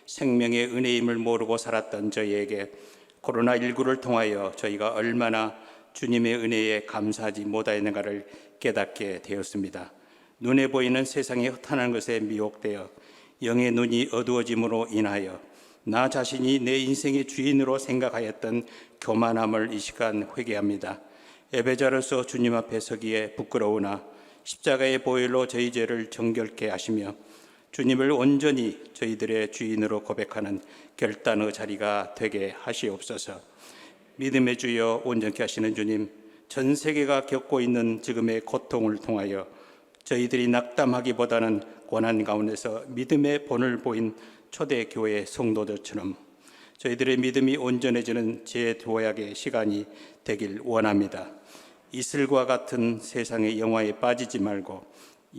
생명의 은혜임을 모르고 살았던 저희에게 코로나19를 통하여 저희가 얼마나 주님의 은혜에 감사하지 못하였는가를 깨닫게 되었습니다. 눈에 보이는 세상의 허탄한 것에 미혹되어 영의 눈이 어두워짐으로 인하여 나 자신이 내 인생의 주인으로 생각하였던 교만함을 이 시간 회개합니다. 예배자로서 주님 앞에 서기에 부끄러우나 십자가의 보혈로 저희 죄를 정결케 하시며 주님을 온전히 저희들의 주인으로 고백하는 결단의 자리가 되게 하시옵소서. 믿음의 주여 온전케 하시는 주님, 전 세계가 겪고 있는 지금의 고통을 통하여 저희들이 낙담하기보다는 고난 가운데서 믿음의 본을 보인 초대교회 성도들처럼 저희들의 믿음이 온전해지는 재도약의 시간이 되길 원합니다. 이슬과 같은 세상의 영화에 빠지지 말고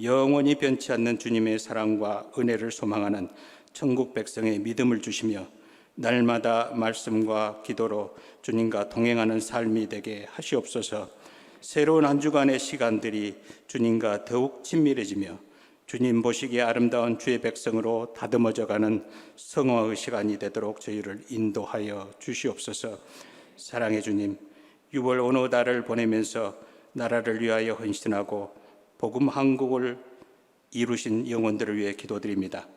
영원히 변치 않는 주님의 사랑과 은혜를 소망하는 천국 백성의 믿음을 주시며 날마다 말씀과 기도로 주님과 동행하는 삶이 되게 하시옵소서. 새로운 한 주간의 시간들이 주님과 더욱 친밀해지며 주님 보시기에 아름다운 주의 백성으로 다듬어져가는 성화의 시간이 되도록 저희를 인도하여 주시옵소서. 사랑의 주님, 6월 어느 달을 보내면서 나라를 위하여 헌신하고 복음 한국을 이루신 영혼들을 위해 기도드립니다.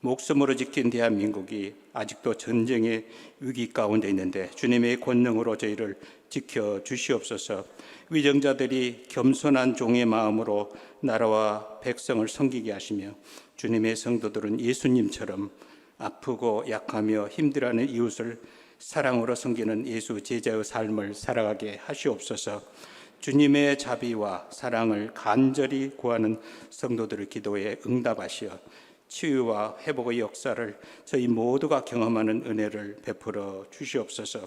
목숨으로 지킨 대한민국이 아직도 전쟁의 위기 가운데 있는데 주님의 권능으로 저희를 지켜주시옵소서. 위정자들이 겸손한 종의 마음으로 나라와 백성을 섬기게 하시며 주님의 성도들은 예수님처럼 아프고 약하며 힘들어하는 이웃을 사랑으로 섬기는 예수 제자의 삶을 살아가게 하시옵소서. 주님의 자비와 사랑을 간절히 구하는 성도들의 기도에 응답하시어 치유와 회복의 역사를 저희 모두가 경험하는 은혜를 베풀어 주시옵소서.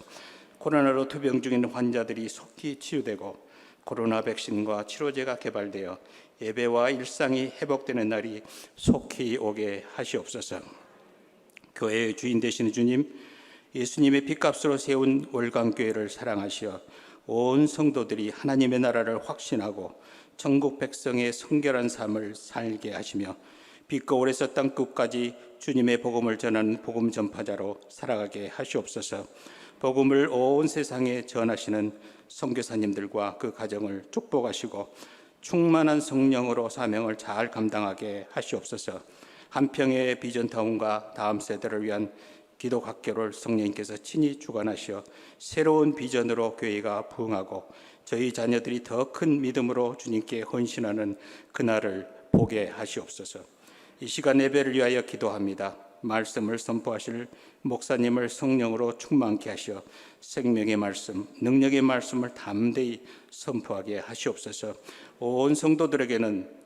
코로나로 투병 중인 환자들이 속히 치유되고 코로나 백신과 치료제가 개발되어 예배와 일상이 회복되는 날이 속히 오게 하시옵소서. 교회의 주인 되시는 주님, 예수님의 핏값으로 세운 월강교회를 사랑하시어 온 성도들이 하나님의 나라를 확신하고 천국 백성의 성결한 삶을 살게 하시며 빛거울에서 땅끝까지 주님의 복음을 전하는 복음 전파자로 살아가게 하시옵소서. 복음을 온 세상에 전하시는 선교사님들과 그 가정을 축복하시고 충만한 성령으로 사명을 잘 감당하게 하시옵소서. 한평의 비전타운과 다음 세대를 위한 기독학교를 성령님께서 친히 주관하시어 새로운 비전으로 교회가 부흥하고 저희 자녀들이 더 큰 믿음으로 주님께 헌신하는 그날을 보게 하시옵소서. 이 시간 예배를 위하여 기도합니다. 말씀을 선포하실 목사님을 성령으로 충만케 하시어 생명의 말씀, 능력의 말씀을 담대히 선포하게 하시옵소서. 온 성도들에게는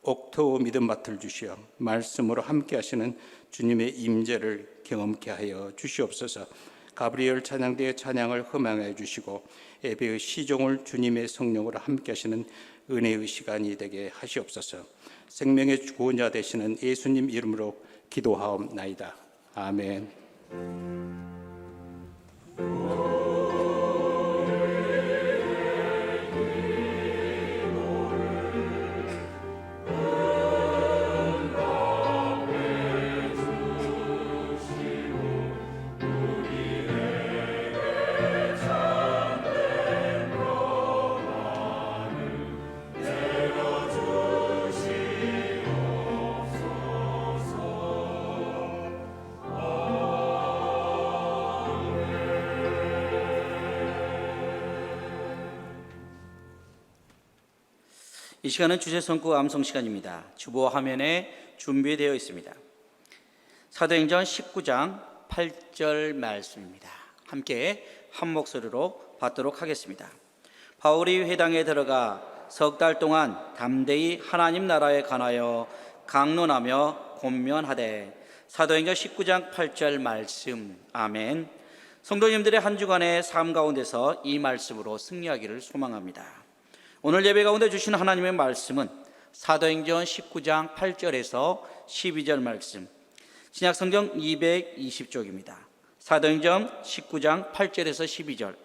옥토 믿음밭을 주시어 말씀으로 함께 하시는 주님의 임재를 경험케 하여 주시옵소서. 가브리엘 찬양대의 찬양을 흠양하여 주시고 예배의 시종을 주님의 성령으로 함께 하시는 은혜의 시간이 되게 하시옵소서. 생명의 구원자 되시는 예수님 이름으로 기도하옵나이다. 아멘. 이 시간은 주제 선고 암송 시간입니다. 주보 화면에 준비되어 있습니다. 사도행전 19장 8절 말씀입니다. 함께 한 목소리로 받도록 하겠습니다. 바울이 회당에 들어가 석 달 동안 담대히 하나님 나라에 관하여 강론하며 권면하되. 사도행전 19장 8절 말씀. 아멘. 성도님들의 한 주간의 삶 가운데서 이 말씀으로 승리하기를 소망합니다. 오늘 예배 가운데 주신 하나님의 말씀은 사도행전 19장 8절에서 12절 말씀, 신약성경 220쪽입니다. 사도행전 19장 8절에서 12절,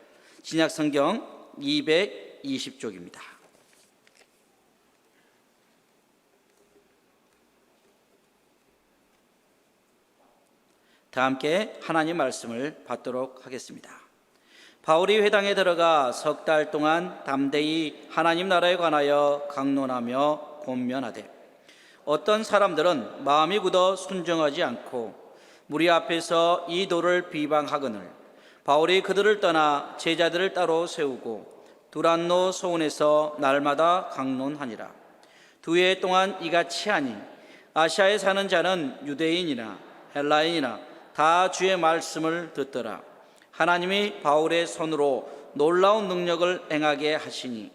신약성경 220쪽입니다. 다 함께 하나님 말씀을 받도록 하겠습니다. 바울이 회당에 들어가 석 달 동안 담대히 하나님 나라에 관하여 강론하며 권면하되 어떤 사람들은 마음이 굳어 순종하지 않고 무리 앞에서 이 도를 비방하거늘 바울이 그들을 떠나 제자들을 따로 세우고 두란노 소원에서 날마다 강론하니라. 2해 동안 이같이 하니 아시아에 사는 자는 유대인이나 헬라인이나 다 주의 말씀을 듣더라. 하나님이 바울의 손으로 놀라운 능력을 행하게 하시니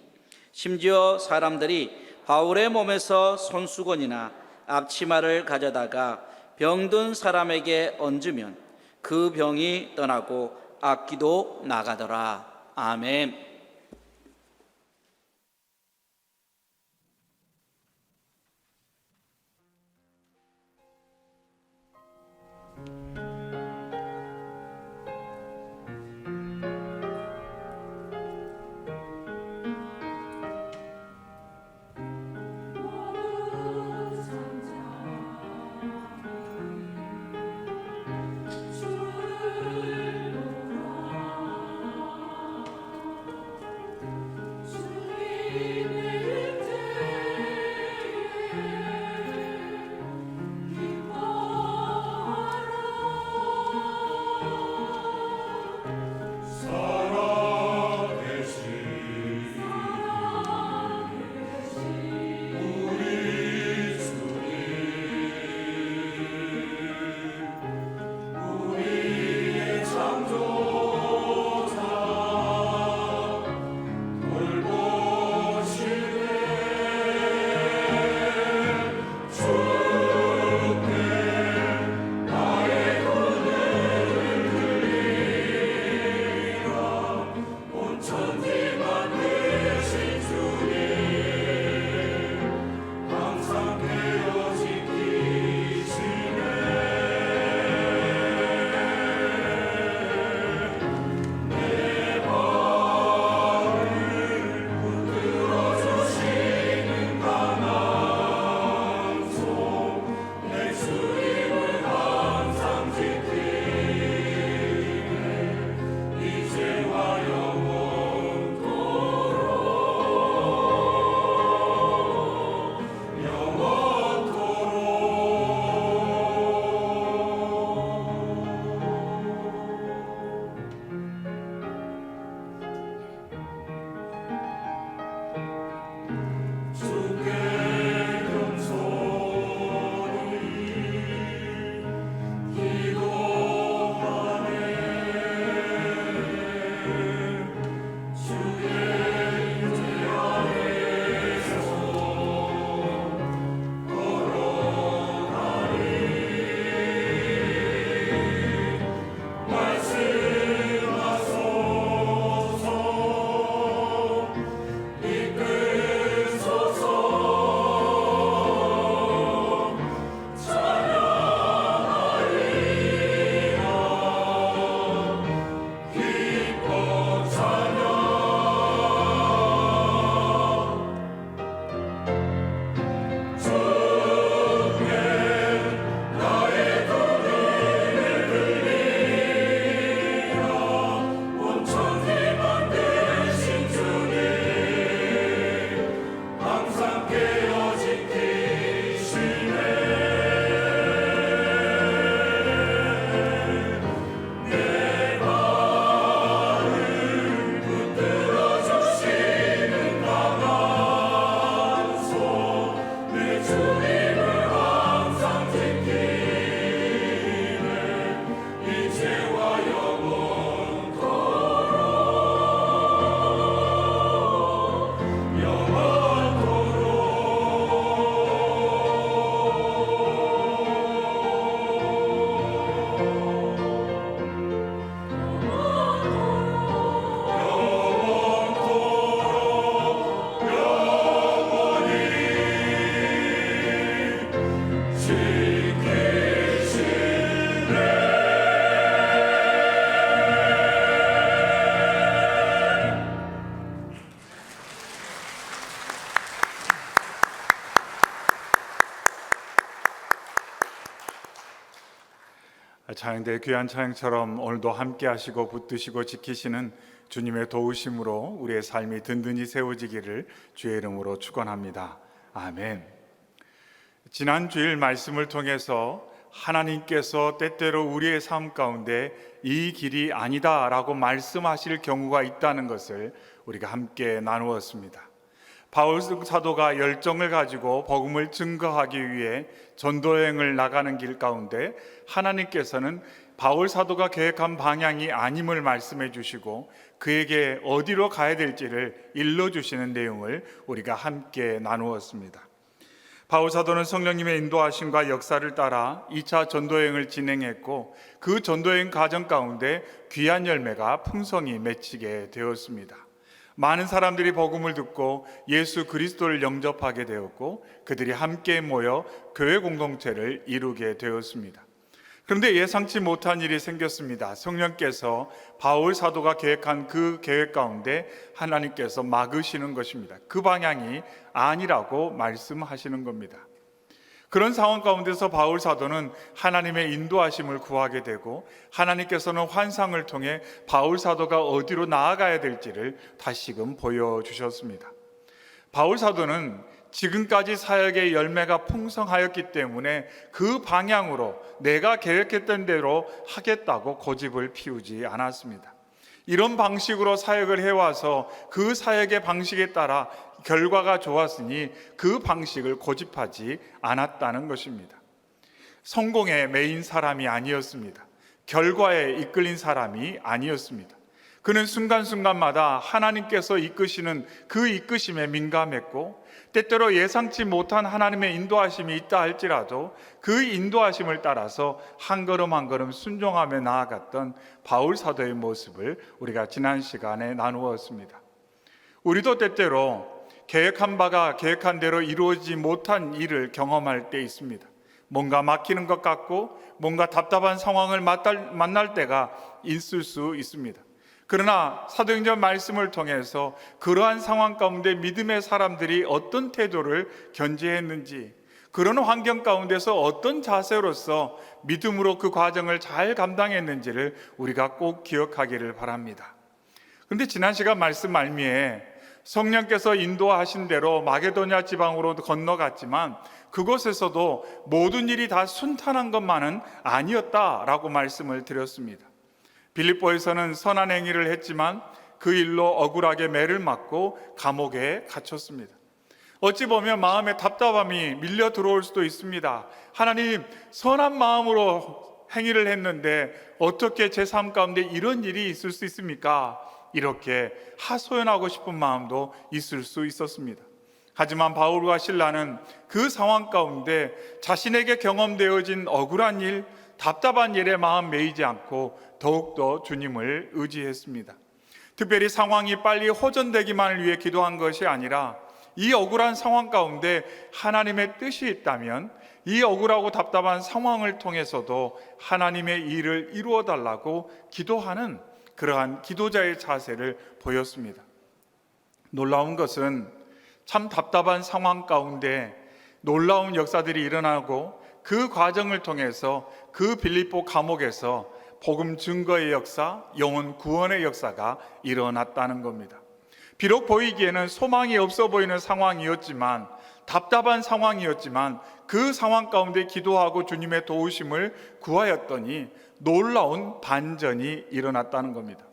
심지어 사람들이 바울의 몸에서 손수건이나 앞치마를 가져다가 병든 사람에게 얹으면 그 병이 떠나고 악기도 나가더라. 아멘. 찬양대 귀한 찬양처럼 오늘도 함께 하시고 붙드시고 지키시는 주님의 도우심으로 우리의 삶이 든든히 세워지기를 주의 이름으로 축원합니다. 아멘. 지난 주일 말씀을 통해서 하나님께서 때때로 우리의 삶 가운데 이 길이 아니다라고 말씀하실 경우가 있다는 것을 우리가 함께 나누었습니다. 바울 사도가 열정을 가지고 복음을 증거하기 위해 전도여행을 나가는 길 가운데 하나님께서는 바울 사도가 계획한 방향이 아님을 말씀해 주시고 그에게 어디로 가야 될지를 일러주시는 내용을 우리가 함께 나누었습니다. 바울 사도는 성령님의 인도하심과 역사를 따라 2차 전도여행을 진행했고 그 전도여행 과정 가운데 귀한 열매가 풍성히 맺히게 되었습니다. 많은 사람들이 복음을 듣고 예수 그리스도를 영접하게 되었고 그들이 함께 모여 교회 공동체를 이루게 되었습니다. 그런데 예상치 못한 일이 생겼습니다. 성령께서 바울 사도가 계획한 그 계획 가운데 하나님께서 막으시는 것입니다. 그 방향이 아니라고 말씀하시는 겁니다. 그런 상황 가운데서 바울 사도는 하나님의 인도하심을 구하게 되고 하나님께서는 환상을 통해 바울 사도가 어디로 나아가야 될지를 다시금 보여주셨습니다. 바울 사도는 지금까지 사역의 열매가 풍성하였기 때문에 그 방향으로 내가 계획했던 대로 하겠다고 고집을 피우지 않았습니다. 이런 방식으로 사역을 해와서 그 사역의 방식에 따라 결과가 좋았으니 그 방식을 고집하지 않았다는 것입니다. 성공에 매인 사람이 아니었습니다. 결과에 이끌린 사람이 아니었습니다. 그는 순간순간마다 하나님께서 이끄시는 그 이끄심에 민감했고 때때로 예상치 못한 하나님의 인도하심이 있다 할지라도 그 인도하심을 따라서 한 걸음 한 걸음 순종하며 나아갔던 바울 사도의 모습을 우리가 지난 시간에 나누었습니다. 우리도 때때로 계획한 바가 계획한 대로 이루어지지 못한 일을 경험할 때 있습니다. 뭔가 막히는 것 같고 뭔가 답답한 상황을 만날 때가 있을 수 있습니다. 그러나 사도행전 말씀을 통해서 그러한 상황 가운데 믿음의 사람들이 어떤 태도를 견지했는지, 그런 환경 가운데서 어떤 자세로서 믿음으로 그 과정을 잘 감당했는지를 우리가 꼭 기억하기를 바랍니다. 그런데 지난 시간 말씀 말미에 성령께서 인도하신 대로 마게도냐 지방으로 건너갔지만 그곳에서도 모든 일이 다 순탄한 것만은 아니었다라고 말씀을 드렸습니다. 빌립보에서는 선한 행위를 했지만 그 일로 억울하게 매를 맞고 감옥에 갇혔습니다. 어찌 보면 마음에 답답함이 밀려 들어올 수도 있습니다. 하나님, 선한 마음으로 행위를 했는데 어떻게 제 삶 가운데 이런 일이 있을 수 있습니까? 이렇게 하소연하고 싶은 마음도 있을 수 있었습니다. 하지만 바울과 실라는 그 상황 가운데 자신에게 경험되어진 억울한 일, 답답한 일에 마음 매이지 않고 더욱더 주님을 의지했습니다. 특별히 상황이 빨리 호전되기만을 위해 기도한 것이 아니라 이 억울한 상황 가운데 하나님의 뜻이 있다면 이 억울하고 답답한 상황을 통해서도 하나님의 일을 이루어 달라고 기도하는 그러한 기도자의 자세를 보였습니다. 놀라운 것은 참 답답한 상황 가운데 놀라운 역사들이 일어나고 그 과정을 통해서 그 빌립보 감옥에서 복음 증거의 역사, 영혼 구원의 역사가 일어났다는 겁니다. 비록 보이기에는 소망이 없어 보이는 상황이었지만, 답답한 상황이었지만 그 상황 가운데 기도하고 주님의 도우심을 구하였더니 놀라운 반전이 일어났다는 겁니다.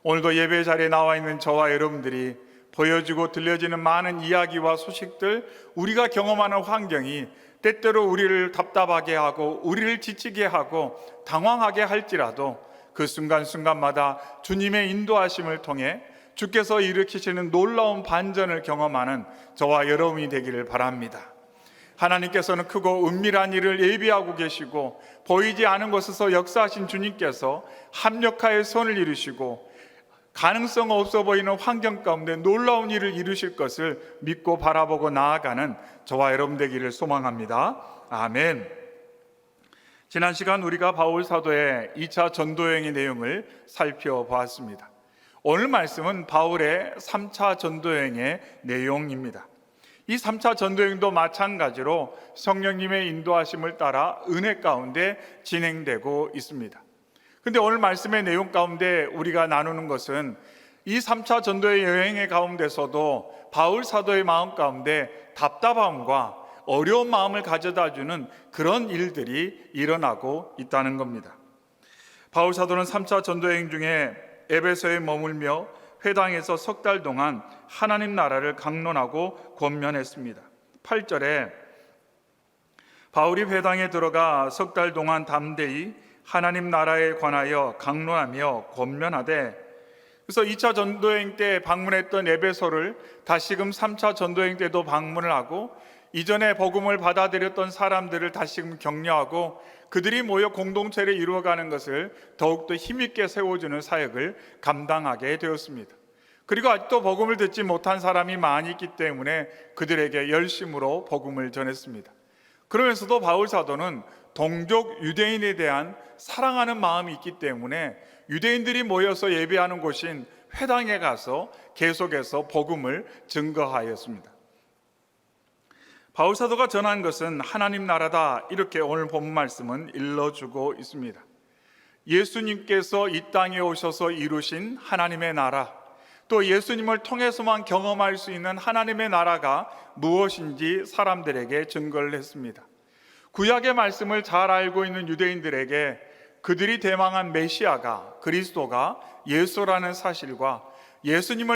오늘도 예배 자리에 나와 있는 저와 여러분들이 보여지고 들려지는 많은 이야기와 소식들, 우리가 경험하는 환경이 때때로 우리를 답답하게 하고 우리를 지치게 하고 당황하게 할지라도 그 순간순간마다 주님의 인도하심을 통해 주께서 일으키시는 놀라운 반전을 경험하는 저와 여러분이 되기를 바랍니다. 하나님께서는 크고 은밀한 일을 예비하고 계시고 보이지 않은 곳에서 역사하신 주님께서 합력하여 선을 이루시고 가능성 없어 보이는 환경 가운데 놀라운 일을 이루실 것을 믿고 바라보고 나아가는 저와 여러분 되기를 소망합니다. 아멘. 지난 시간 우리가 바울 사도의 2차 전도여행의 내용을 살펴보았습니다. 오늘 말씀은 바울의 3차 전도여행의 내용입니다. 이 3차 전도여행도 마찬가지로 성령님의 인도하심을 따라 은혜 가운데 진행되고 있습니다. 근데 오늘 말씀의 내용 가운데 우리가 나누는 것은 이 3차 전도의 여행의 가운데서도 바울 사도의 마음 가운데 답답함과 어려운 마음을 가져다주는 그런 일들이 일어나고 있다는 겁니다. 바울 사도는 3차 전도여행 중에 에베소에 머물며 회당에서 석 달 동안 하나님 나라를 강론하고 권면했습니다. 8절에 바울이 회당에 들어가 석 달 동안 담대히 하나님 나라에 관하여 강론하며 권면하되, 그래서 2차 전도여행 때 방문했던 에베소를 다시금 3차 전도여행 때도 방문을 하고 이전에 복음을 받아들였던 사람들을 다시금 격려하고 그들이 모여 공동체를 이루어가는 것을 더욱더 힘있게 세워주는 사역을 감당하게 되었습니다. 그리고 아직도 복음을 듣지 못한 사람이 많이 있기 때문에 그들에게 열심으로 복음을 전했습니다. 그러면서도 바울 사도는 동족 유대인에 대한 사랑하는 마음이 있기 때문에 유대인들이 모여서 예배하는 곳인 회당에 가서 계속해서 복음을 증거하였습니다. 바울 사도가 전한 것은 하나님 나라다, 이렇게 오늘 본 말씀은 일러주고 있습니다. 예수님께서 이 땅에 오셔서 이루신 하나님의 나라, 또 예수님을 통해서만 경험할 수 있는 하나님의 나라가 무엇인지 사람들에게 증거를 했습니다. 구약의 말씀을 잘 알고 있는 유대인들에게 그들이 대망한 메시아가, 그리스도가 예수라는 사실과 예수님을